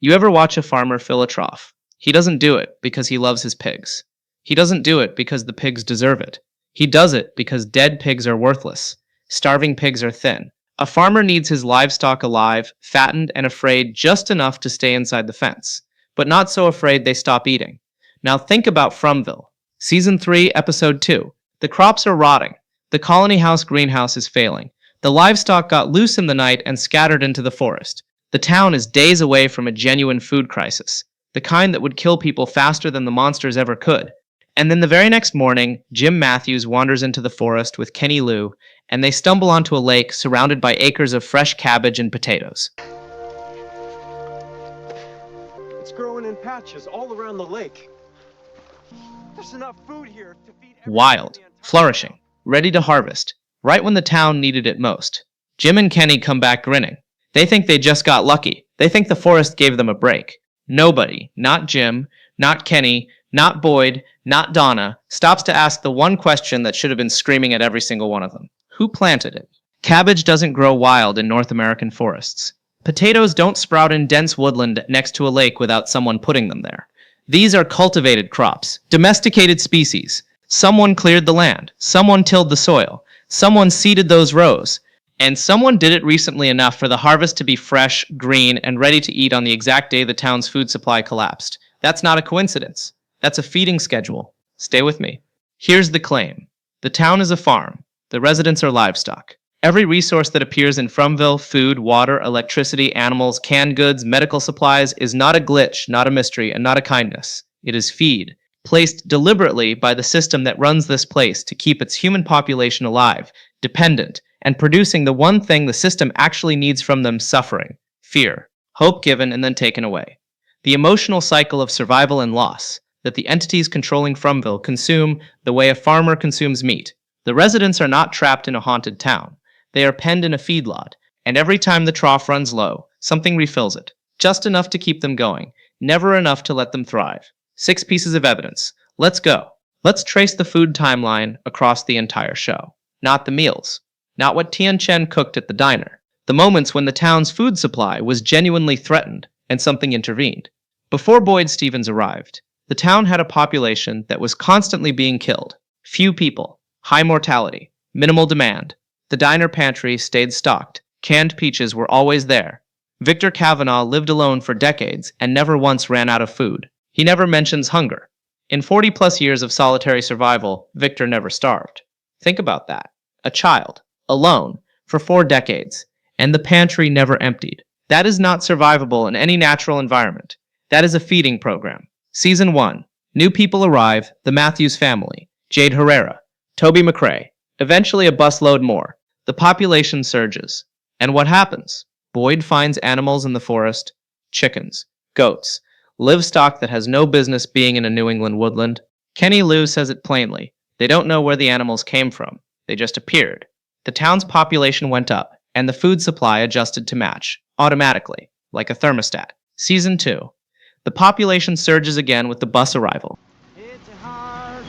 You ever watch a farmer fill a trough? He doesn't do it because he loves his pigs. He doesn't do it because the pigs deserve it. He does it because dead pigs are worthless. Starving pigs are thin. A farmer needs his livestock alive, fattened, and afraid just enough to stay inside the fence, but not so afraid they stop eating. Now think about Fromville. Season 3, Episode 2. The crops are rotting. The colony house greenhouse is failing. The livestock got loose in the night and scattered into the forest. The town is days away from a genuine food crisis, the kind that would kill people faster than the monsters ever could. And then the very next morning, Jim Matthews wanders into the forest with Kenny Lou, and they stumble onto a lake surrounded by acres of fresh cabbage and potatoes. It's growing in patches all around the lake. There's enough food here to feed everyone. Wild, flourishing, ready to harvest, right when the town needed it most. Jim and Kenny come back grinning. They think they just got lucky. They think the forest gave them a break. Nobody, not Jim, not Kenny, not Boyd, not Donna, stops to ask the one question that should have been screaming at every single one of them. Who planted it? Cabbage doesn't grow wild in North American forests. Potatoes don't sprout in dense woodland next to a lake without someone putting them there. These are cultivated crops, domesticated species. Someone cleared the land, someone tilled the soil, someone seeded those rows, and someone did it recently enough for the harvest to be fresh, green, and ready to eat on the exact day the town's food supply collapsed. That's not a coincidence. That's a feeding schedule. Stay with me. Here's the claim. The town is a farm. The residents are livestock. Every resource that appears in Fromville, food, water, electricity, animals, canned goods, medical supplies, is not a glitch, not a mystery, and not a kindness. It is feed, placed deliberately by the system that runs this place to keep its human population alive, dependent, and producing the one thing the system actually needs from them: suffering, fear, hope given and then taken away. The emotional cycle of survival and loss that the entities controlling Fromville consume the way a farmer consumes meat. The residents are not trapped in a haunted town. They are penned in a feedlot, and every time the trough runs low, something refills it. Just enough to keep them going, never enough to let them thrive. 6 pieces of evidence. Let's go. Let's trace the food timeline across the entire show. Not the meals. Not what Tian-Chen cooked at the diner. The moments when the town's food supply was genuinely threatened and something intervened. Before Boyd Stevens arrived, the town had a population that was constantly being killed. Few people, high mortality, minimal demand. The diner pantry stayed stocked. Canned peaches were always there. Victor Kavanaugh lived alone for decades and never once ran out of food. He never mentions hunger. In 40-plus years of solitary survival, Victor never starved. Think about that. A child, alone, for 4 decades, and the pantry never emptied. That is not survivable in any natural environment. That is a feeding program. Season 1. New people arrive, the Matthews family, Jade Herrera, Toby McRae, eventually a busload more. The population surges. And what happens? Boyd finds animals in the forest, chickens, goats, livestock that has no business being in a New England woodland. Kenny Lou says it plainly. They don't know where the animals came from. They just appeared. The town's population went up, and the food supply adjusted to match, automatically, like a thermostat. Season 2. The population surges again with the bus arrival. It's hard.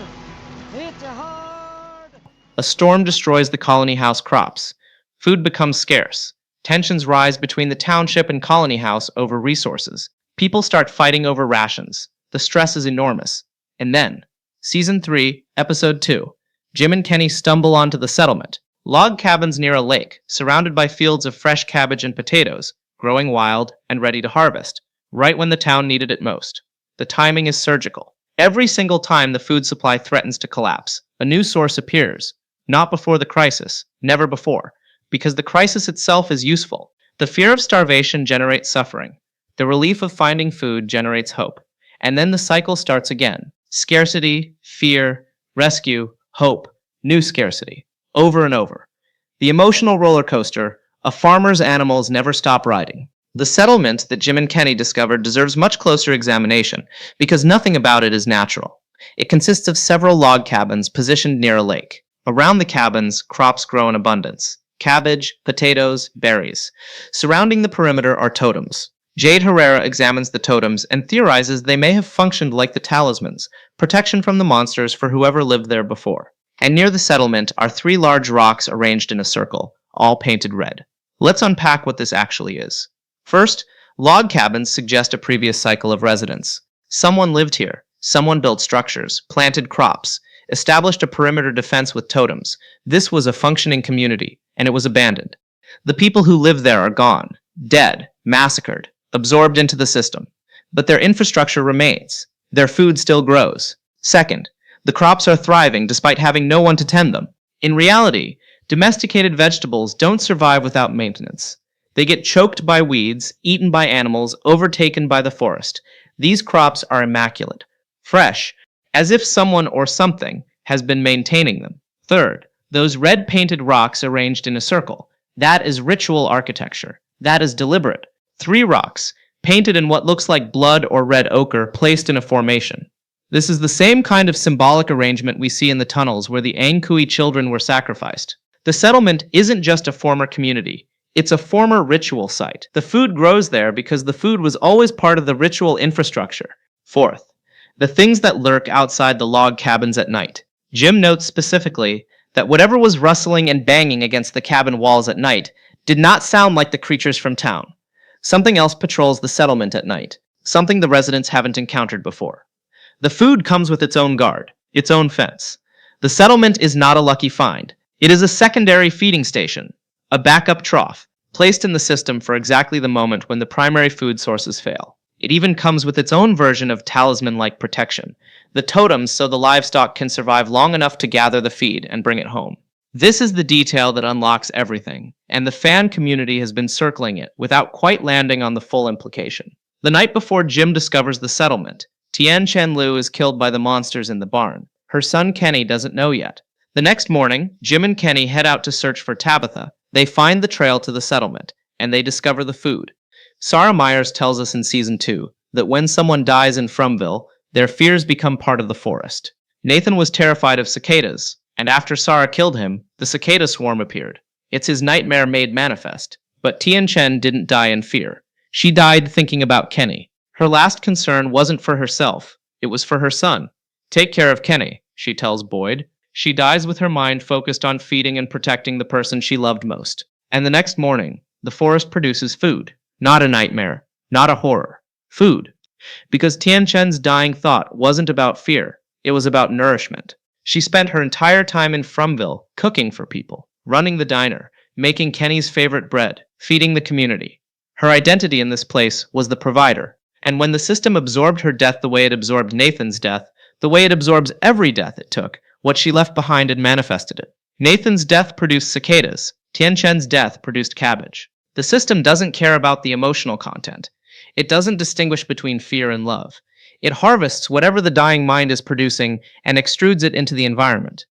It's hard. A storm destroys the colony house crops. Food becomes scarce. Tensions rise between the township and colony house over resources. People start fighting over rations. The stress is enormous. And then, Season 3, Episode 2, Jim and Kenny stumble onto the settlement. Log cabins near a lake, surrounded by fields of fresh cabbage and potatoes, growing wild and ready to harvest, right when the town needed it most. The timing is surgical. Every single time the food supply threatens to collapse, a new source appears. Not before the crisis, never before, because the crisis itself is useful. The fear of starvation generates suffering. The relief of finding food generates hope. And then the cycle starts again. Scarcity, fear, rescue, hope, new scarcity. Over and over. The emotional roller coaster, a farmer's animals never stop riding. The settlement that Jim and Kenny discovered deserves much closer examination, because nothing about it is natural. It consists of several log cabins positioned near a lake. Around the cabins, crops grow in abundance. Cabbage, potatoes, berries. Surrounding the perimeter are totems. Jade Herrera examines the totems and theorizes they may have functioned like the talismans, protection from the monsters for whoever lived there before. And near the settlement are 3 large rocks arranged in a circle, all painted red. Let's unpack what this actually is. First, Log cabins suggest a previous cycle of residence. Someone lived here. Someone built structures, planted crops, established a perimeter defense with totems. This was a functioning community, and it was abandoned. The people who lived there are gone, dead, massacred, absorbed into the system. But their infrastructure remains. Their food still grows. Second, the crops are thriving despite having no one to tend them. In reality, domesticated vegetables don't survive without maintenance. They get choked by weeds, eaten by animals, overtaken by the forest. These crops are immaculate, fresh, as if someone or something has been maintaining them. Third, those red painted rocks arranged in a circle. That is ritual architecture. That is deliberate. 3 rocks, painted in what looks like blood or red ochre, placed in a formation. This is the same kind of symbolic arrangement we see in the tunnels where the Angkui children were sacrificed. The settlement isn't just a former community. It's a former ritual site. The food grows there because the food was always part of the ritual infrastructure. Fourth, the things that lurk outside the log cabins at night. Jim notes specifically that whatever was rustling and banging against the cabin walls at night did not sound like the creatures from town. Something else patrols the settlement at night, something the residents haven't encountered before. The food comes with its own guard, its own fence. The settlement is not a lucky find. It is a secondary feeding station, a backup trough, placed in the system for exactly the moment when the primary food sources fail. It even comes with its own version of talisman-like protection, the totems so the livestock can survive long enough to gather the feed and bring it home. This is the detail that unlocks everything, and the fan community has been circling it without quite landing on the full implication. The night before Jim discovers the settlement, Tian-Chen is killed by the monsters in the barn. Her son Kenny doesn't know yet. The next morning, Jim and Kenny head out to search for Tabitha. They find the trail to the settlement, and they discover the food. Sarah Myers tells us in Season 2 that when someone dies in Fromville, their fears become part of the forest. Nathan was terrified of cicadas, and after Sarah killed him, the cicada swarm appeared. It's his nightmare made manifest. But Tian-Chen didn't die in fear. She died thinking about Kenny. Her last concern wasn't for herself, it was for her son. Take care of Kenny, she tells Boyd. She dies with her mind focused on feeding and protecting the person she loved most. And the next morning, the forest produces food. Not a nightmare, not a horror. Food. Because Tian-Chen's dying thought wasn't about fear, it was about nourishment. She spent her entire time in Fromville cooking for people, running the diner, making Kenny's favorite bread, feeding the community. Her identity in this place was the provider. And when the system absorbed her death the way it absorbed Nathan's death, the way it absorbs every death it took, what she left behind had manifested it. Nathan's death produced cicadas. Tian-Chen's death produced cabbage. The system doesn't care about the emotional content. It doesn't distinguish between fear and love. It harvests whatever the dying mind is producing and extrudes it into the environment.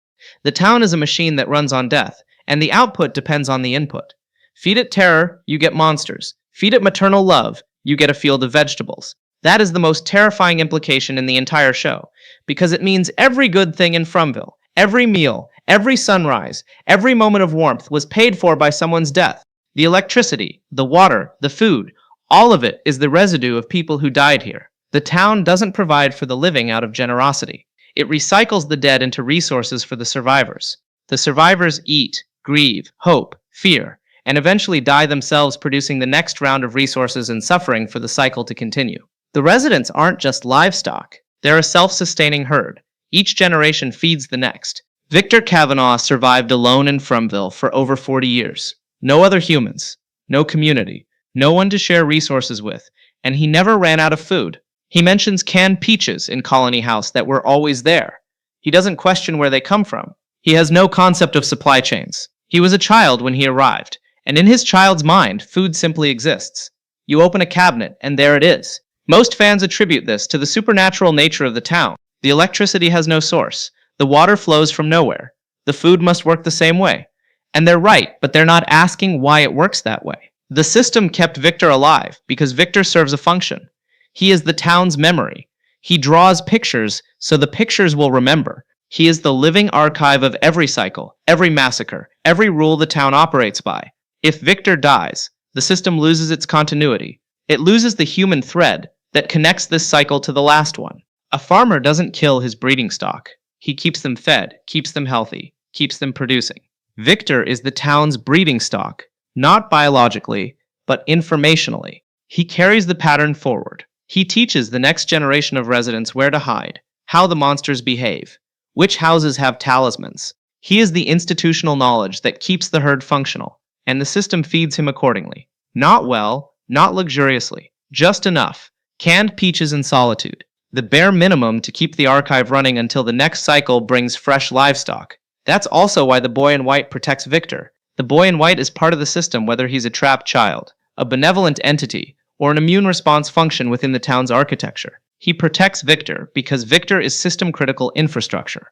The town is a machine that runs on death, and the output depends on the input. Feed it terror, you get monsters. Feed it maternal love, you get a field of vegetables. That is the most terrifying implication in the entire show, because it means every good thing in Fromville, every meal, every sunrise, every moment of warmth was paid for by someone's death. The electricity, the water, the food, all of it is the residue of people who died here. The town doesn't provide for the living out of generosity. It recycles the dead into resources for the survivors. The survivors eat, grieve, hope, fear, and eventually die themselves, producing the next round of resources and suffering for the cycle to continue. The residents aren't just livestock. They're a self-sustaining herd. Each generation feeds the next. Victor Kavanaugh survived alone in Fromville for over 40 years. No other humans, no community, no one to share resources with, and he never ran out of food. He mentions canned peaches in Colony House that were always there. He doesn't question where they come from. He has no concept of supply chains. He was a child when he arrived, and in his child's mind, food simply exists. You open a cabinet, and there it is. Most fans attribute this to the supernatural nature of the town. The electricity has no source. The water flows from nowhere. The food must work the same way. And they're right, but they're not asking why it works that way. The system kept Victor alive because Victor serves a function. He is the town's memory. He draws pictures so the pictures will remember. He is the living archive of every cycle, every massacre, every rule the town operates by. If Victor dies, the system loses its continuity. It loses the human thread that connects this cycle to the last one. A farmer doesn't kill his breeding stock. He keeps them fed, keeps them healthy, keeps them producing. Victor is the town's breeding stock, not biologically, but informationally. He carries the pattern forward. He teaches the next generation of residents where to hide, how the monsters behave, which houses have talismans. He is the institutional knowledge that keeps the herd functional, and the system feeds him accordingly. Not well, not luxuriously, just enough. Canned peaches and solitude. The bare minimum to keep the archive running until the next cycle brings fresh livestock. That's also why the boy in white protects Victor. The boy in white is part of the system whether he's a trapped child, a benevolent entity, or an immune response function within the town's architecture. He protects Victor because Victor is system-critical infrastructure.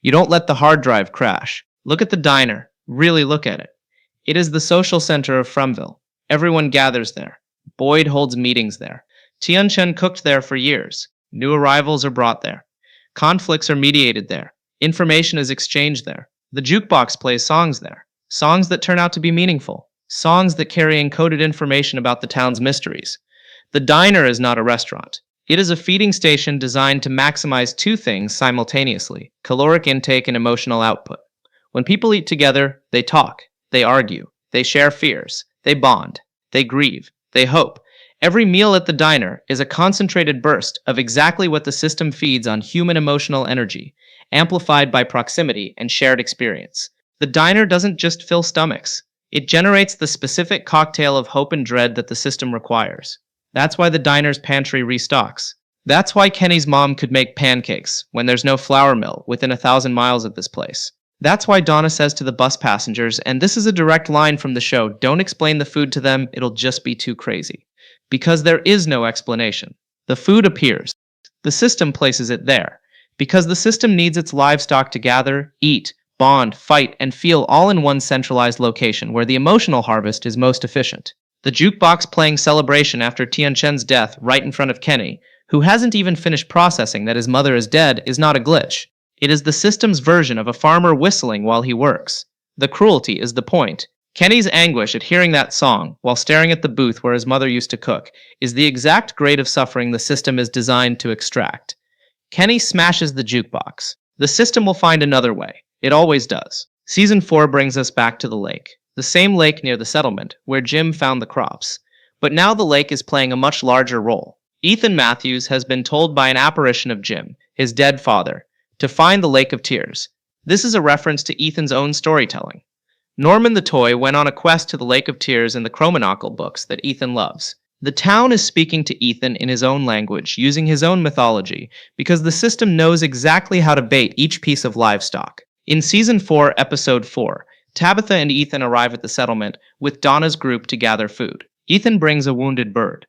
You don't let the hard drive crash. Look at the diner. Really look at it. It is the social center of Fromville. Everyone gathers there. Boyd holds meetings there. Tian-Chen cooked there for years. New arrivals are brought there. Conflicts are mediated there. Information is exchanged there. The jukebox plays songs there. Songs that turn out to be meaningful. Songs that carry encoded information about the town's mysteries. The diner is not a restaurant. It is a feeding station designed to maximize two things simultaneously: caloric intake and emotional output. When people eat together, they talk, they argue, they share fears, they bond, they grieve, they hope. Every meal at the diner is a concentrated burst of exactly what the system feeds on: human emotional energy, amplified by proximity and shared experience. The diner doesn't just fill stomachs. It generates the specific cocktail of hope and dread that the system requires. That's why the diner's pantry restocks. That's why Kenny's mom could make pancakes when there's no flour mill within 1,000 miles of this place. That's why Donna says to the bus passengers, and this is a direct line from the show, don't explain the food to them, it'll just be too crazy. Because there is no explanation. The food appears. The system places it there. Because the system needs its livestock to gather, eat, bond, fight, and feel all in one centralized location where the emotional harvest is most efficient. The jukebox playing Celebration after Tian-Chen's death right in front of Kenny, who hasn't even finished processing that his mother is dead, is not a glitch. It is the system's version of a farmer whistling while he works. The cruelty is the point. Kenny's anguish at hearing that song while staring at the booth where his mother used to cook is the exact grade of suffering the system is designed to extract. Kenny smashes the jukebox. The system will find another way. It always does. Season 4 brings us back to the lake. The same lake near the settlement, where Jim found the crops. But now the lake is playing a much larger role. Ethan Matthews has been told by an apparition of Jim, his dead father, to find the Lake of Tears. This is a reference to Ethan's own storytelling. Norman the toy went on a quest to the Lake of Tears in the Chromonocle books that Ethan loves. The town is speaking to Ethan in his own language, using his own mythology, because the system knows exactly how to bait each piece of livestock. In Season 4, Episode 4, Tabitha and Ethan arrive at the settlement with Donna's group to gather food. Ethan brings a wounded bird.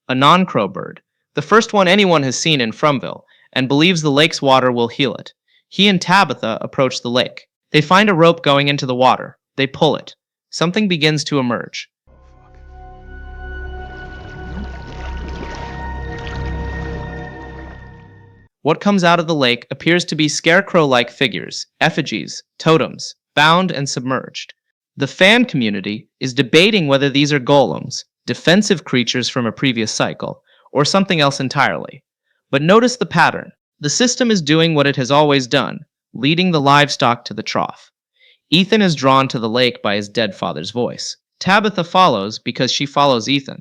A non-crow bird, the first one anyone has seen in Fromville, and believes the lake's water will heal it. He and Tabitha approach the lake. They find a rope going into the water. They pull it. Something begins to emerge. What comes out of the lake appears to be scarecrow-like figures, effigies, totems, bound and submerged. The fan community is debating whether these are golems, defensive creatures from a previous cycle, or something else entirely. But notice the pattern. The system is doing what it has always done, leading the livestock to the trough. Ethan is drawn to the lake by his dead father's voice. Tabitha follows because she follows Ethan.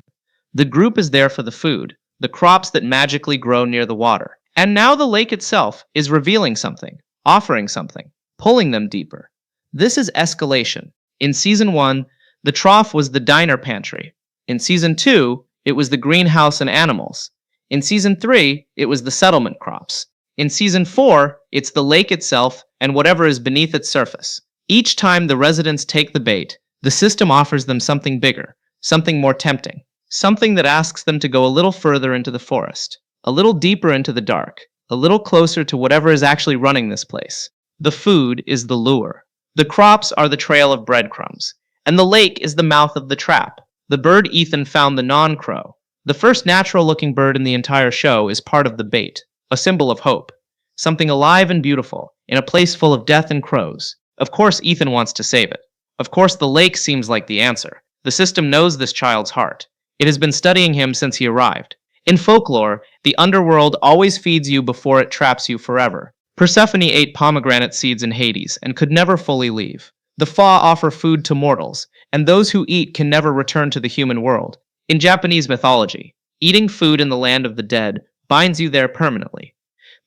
The group is there for the food, the crops that magically grow near the water. And now the lake itself is revealing something, offering something, pulling them deeper. This is escalation. In Season 1, the trough was the diner pantry. In Season 2, it was the greenhouse and animals. In Season 3, it was the settlement crops. In Season 4, it's the lake itself and whatever is beneath its surface. Each time the residents take the bait, the system offers them something bigger, something more tempting, something that asks them to go a little further into the forest, a little deeper into the dark, a little closer to whatever is actually running this place. The food is the lure. The crops are the trail of breadcrumbs, and the lake is the mouth of the trap. The bird Ethan found, the non-crow, the first natural-looking bird in the entire show, is part of the bait, a symbol of hope, something alive and beautiful, in a place full of death and crows. Of course Ethan wants to save it. Of course the lake seems like the answer. The system knows this child's heart. It has been studying him since he arrived. In folklore, the underworld always feeds you before it traps you forever. Persephone ate pomegranate seeds in Hades and could never fully leave. The Fa offer food to mortals, and those who eat can never return to the human world. In Japanese mythology, eating food in the land of the dead binds you there permanently.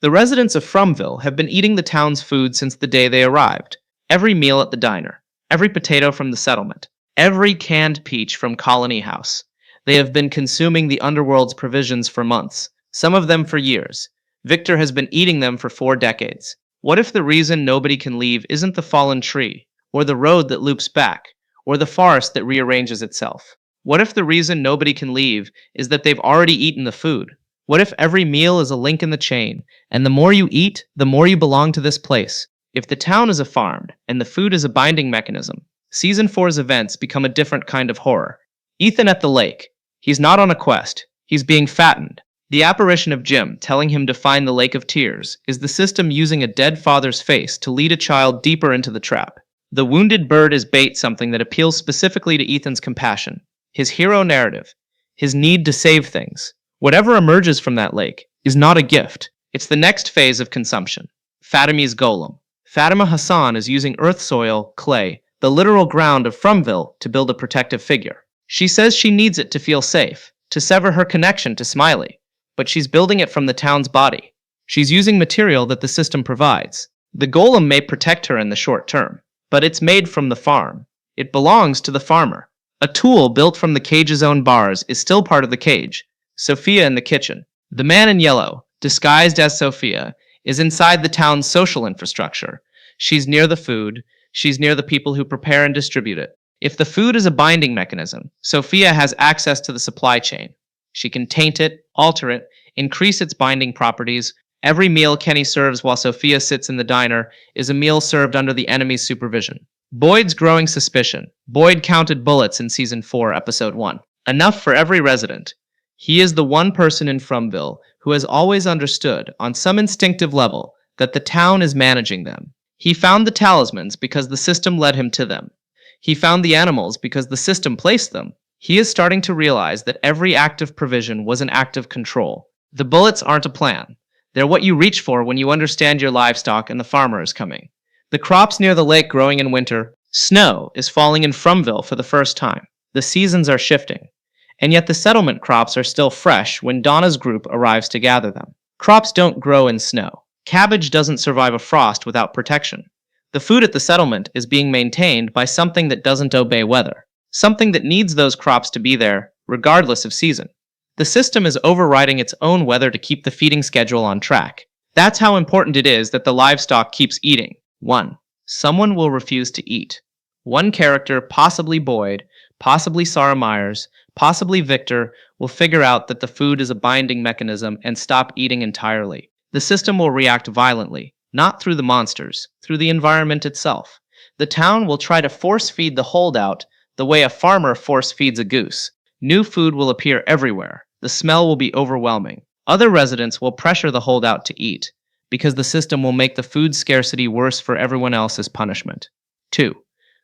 The residents of Fromville have been eating the town's food since the day they arrived. Every meal at the diner, every potato from the settlement, every canned peach from Colony House. They have been consuming the underworld's provisions for months, some of them for years. Victor has been eating them for 4 decades. What if the reason nobody can leave isn't the fallen tree, or the road that loops back, or the forest that rearranges itself? What if the reason nobody can leave is that they've already eaten the food? What if every meal is a link in the chain, and the more you eat, the more you belong to this place? If the town is a farm, and the food is a binding mechanism, Season 4's events become a different kind of horror. Ethan at the lake. He's not on a quest. He's being fattened. The apparition of Jim telling him to find the Lake of Tears is the system using a dead father's face to lead a child deeper into the trap. The wounded bird is bait, something that appeals specifically to Ethan's compassion, his hero narrative, his need to save things. Whatever emerges from that lake is not a gift. It's the next phase of consumption. Fatima's golem. Fatima Hassan is using earth soil, clay, the literal ground of Fromville to build a protective figure. She says she needs it to feel safe, to sever her connection to Smiley, but she's building it from the town's body. She's using material that the system provides. The golem may protect her in the short term, but it's made from the farm. It belongs to the farmer. A tool built from the cage's own bars is still part of the cage. Sophia in the kitchen. The man in yellow, disguised as Sophia, is inside the town's social infrastructure. She's near the food. She's near the people who prepare and distribute it. If the food is a binding mechanism, Sophia has access to the supply chain. She can taint it, alter it, increase its binding properties. Every meal Kenny serves while Sophia sits in the diner is a meal served under the enemy's supervision. Boyd's growing suspicion. Boyd counted bullets in Season 4, Episode 1. Enough for every resident. He is the one person in Fromville who has always understood, on some instinctive level, that the town is managing them. He found the talismans because the system led him to them. He found the animals because the system placed them. He is starting to realize that every act of provision was an act of control. The bullets aren't a plan. They're what you reach for when you understand your livestock and the farmer is coming. The crops near the lake growing in winter. Snow is falling in Fromville for the first time. The seasons are shifting. And yet the settlement crops are still fresh when Donna's group arrives to gather them. Crops don't grow in snow. Cabbage doesn't survive a frost without protection. The food at the settlement is being maintained by something that doesn't obey weather. Something that needs those crops to be there, regardless of season. The system is overriding its own weather to keep the feeding schedule on track. That's how important it is that the livestock keeps eating. 1. Someone will refuse to eat. One character, possibly Boyd, possibly Sarah Myers, possibly Victor, will figure out that the food is a binding mechanism and stop eating entirely. The system will react violently, not through the monsters, through the environment itself. The town will try to force feed the holdout the way a farmer force feeds a goose. New food will appear everywhere. The smell will be overwhelming. Other residents will pressure the holdout to eat, because the system will make the food scarcity worse for everyone else as punishment. 2.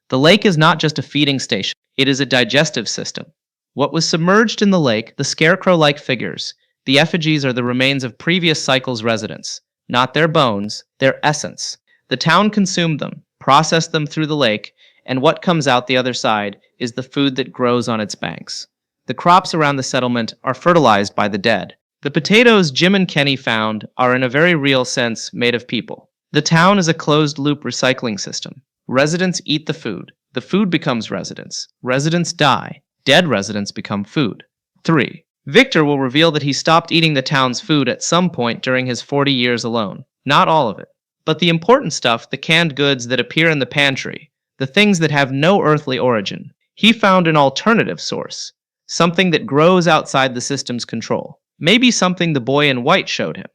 The lake is not just a feeding station, it is a digestive system. What was submerged in the lake, the scarecrow-like figures, the effigies are the remains of previous cycles' residents, not their bones, their essence. The town consumed them, processed them through the lake, and what comes out the other side is the food that grows on its banks. The crops around the settlement are fertilized by the dead. The potatoes Jim and Kenny found are in a very real sense made of people. The town is a closed-loop recycling system. Residents eat the food becomes residents. Residents die. Dead residents become food. 3. Victor will reveal that he stopped eating the town's food at some point during his 40 years alone. Not all of it. But the important stuff, the canned goods that appear in the pantry, the things that have no earthly origin. He found an alternative source. Something that grows outside the system's control. Maybe something the boy in white showed him.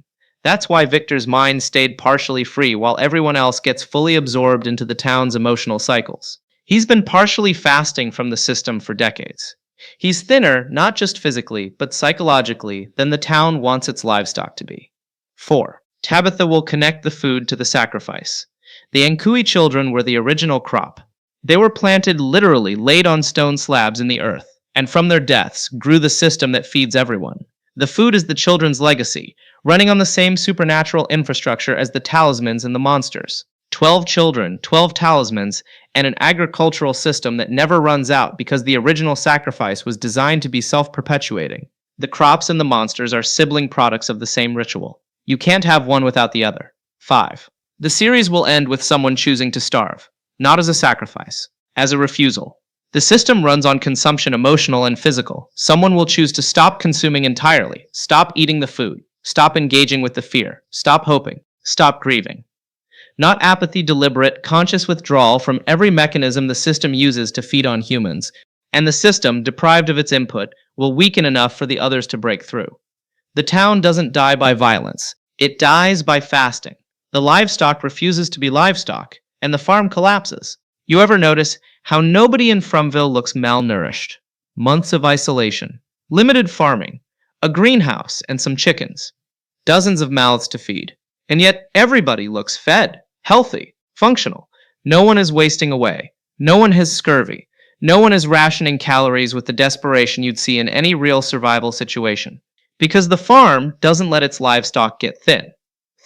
That's why Victor's mind stayed partially free while everyone else gets fully absorbed into the town's emotional cycles. He's been partially fasting from the system for decades. He's thinner, not just physically, but psychologically, than the town wants its livestock to be. 4. Tabitha will connect the food to the sacrifice. The Nkui children were the original crop. They were planted literally laid on stone slabs in the earth, and from their deaths grew the system that feeds everyone. The food is the children's legacy, running on the same supernatural infrastructure as the talismans and the monsters. 12 children, 12 talismans, and an agricultural system that never runs out because the original sacrifice was designed to be self-perpetuating. The crops and the monsters are sibling products of the same ritual. You can't have one without the other. 5. The series will end with someone choosing to starve, not as a sacrifice, as a refusal. The system runs on consumption, emotional and physical. Someone will choose to stop consuming entirely, stop eating the food, stop engaging with the fear, stop hoping, stop grieving. Not apathy, deliberate, conscious withdrawal from every mechanism the system uses to feed on humans, and the system, deprived of its input, will weaken enough for the others to break through. The town doesn't die by violence. It dies by fasting. The livestock refuses to be livestock, and the farm collapses. You ever notice how nobody in Fromville looks malnourished? Months of isolation, limited farming, a greenhouse and some chickens, dozens of mouths to feed. And yet everybody looks fed, healthy, functional. No one is wasting away. No one has scurvy. No one is rationing calories with the desperation you'd see in any real survival situation. Because the farm doesn't let its livestock get thin.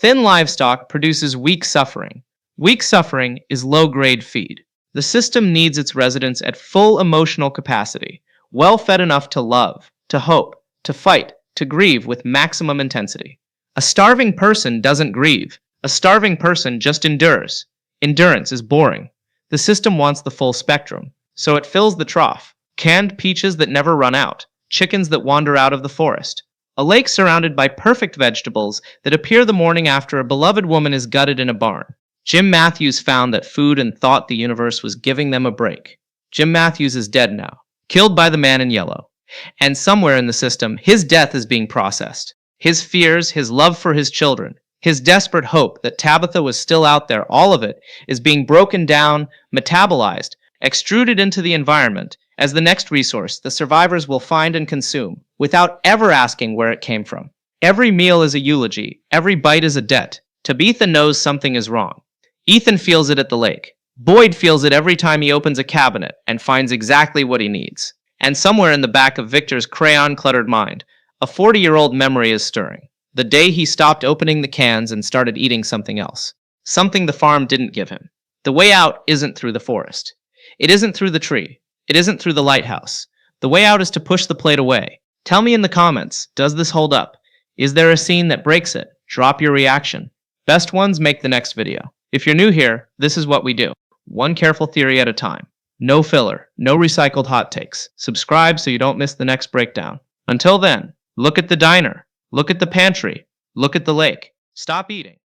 Thin livestock produces weak suffering. Weak suffering is low-grade feed. The system needs its residents at full emotional capacity, well-fed enough to love, to hope, to fight, to grieve with maximum intensity. A starving person doesn't grieve. A starving person just endures. Endurance is boring. The system wants the full spectrum, so it fills the trough. Canned peaches that never run out, chickens that wander out of the forest, a lake surrounded by perfect vegetables that appear the morning after a beloved woman is gutted in a barn. Jim Matthews found that food and thought the universe was giving them a break. Jim Matthews is dead now, killed by the man in yellow. And somewhere in the system, his death is being processed. His fears, his love for his children, his desperate hope that Tabitha was still out there, all of it is being broken down, metabolized, extruded into the environment as the next resource the survivors will find and consume without ever asking where it came from. Every meal is a eulogy. Every bite is a debt. Tabitha knows something is wrong. Ethan feels it at the lake. Boyd feels it every time he opens a cabinet and finds exactly what he needs. And somewhere in the back of Victor's crayon-cluttered mind, a 40-year-old memory is stirring. The day he stopped opening the cans and started eating something else. Something the farm didn't give him. The way out isn't through the forest. It isn't through the tree. It isn't through the lighthouse. The way out is to push the plate away. Tell me in the comments, does this hold up? Is there a scene that breaks it? Drop your reaction. Best ones make the next video. If you're new here, this is what we do. One careful theory at a time. No filler, no recycled hot takes. Subscribe so you don't miss the next breakdown. Until then, look at the diner, look at the pantry, look at the lake. Stop eating.